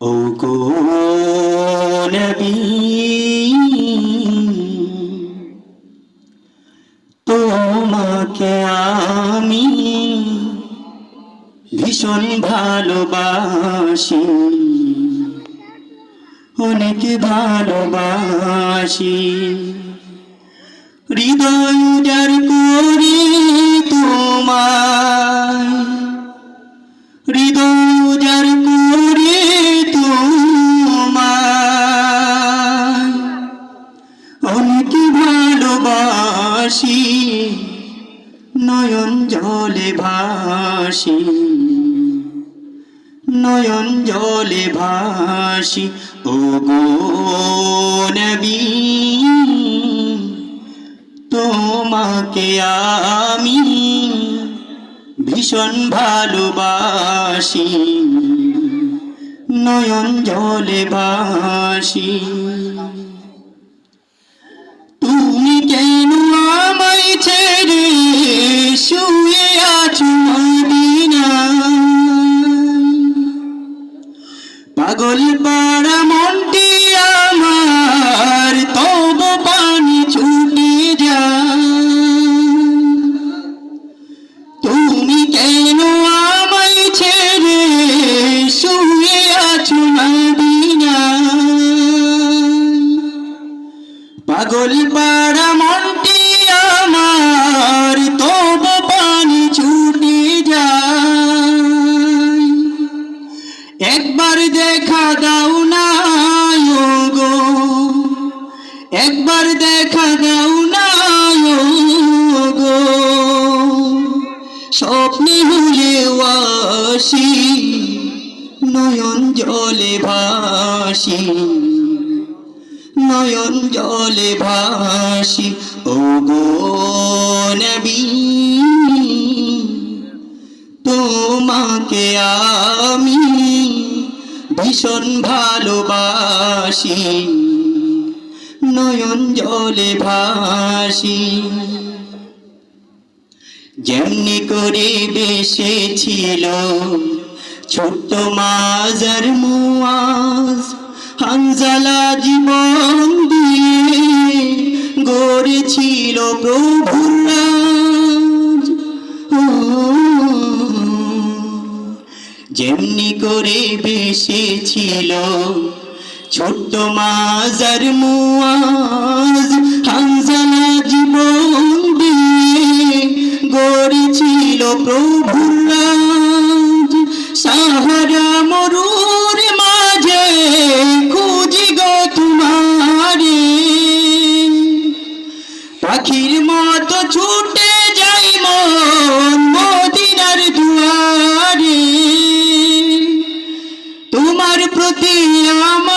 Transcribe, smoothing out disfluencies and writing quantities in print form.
ওগো নবী, তোমাকে আমি ভীষণ ভালোবাসি, অনেক ভালোবাসি। হৃদয় উজাড় করি তোমায়, হৃদয় উজাড় করি তোমায়, অনেক ভালোবাসি। নয়ন জলে ভাসি, নয়ন জলে ভাসি। ওগো নবী, তোমাকে আমি ভীষণ ভালোবাসি, নয়ন জলে ভাসি। তুমি কেন আমায় ছেড়ে শুয়ে আছো মদিনায়? পাগল পাড়া মনটি আমার তবু পানি ছুটে যায়। তুমি কেন আমায় ছেড়ে শুয়ে আছো মদিনায়? পাগল পাড়া মনটি আমার তবু পানি ছুটে যায়। একবার দেখা দাও না ওগো, একবার দেখা দাও না ওগো, স্বপ্নে হলেও আসি, নয়ন জলে ভাসি, নয়ন জলে ভাসি। ওগো নবী, তোমাকে আমি ভীষণ ভালোবাসি, নয়ন জলে ভাসি। যেমনি করে বেসেছিল ছোট্ট মাজার মুআজ, হানজালা জীবন দিয়ে গড়েছিল প্রভুর রাজ। যেমনি করে বেসেছিল ছোট্ট মাজার মুআজ, হানজালা জীবন দিয়ে গড়েছিল প্রভুর রাজ। সাহারা মরুর মাঝে খুঁজি গো তোমারে, পাখির মতো ছুটে যাই মন মদিনার দুয়ারে। তোমার প্রতি আমার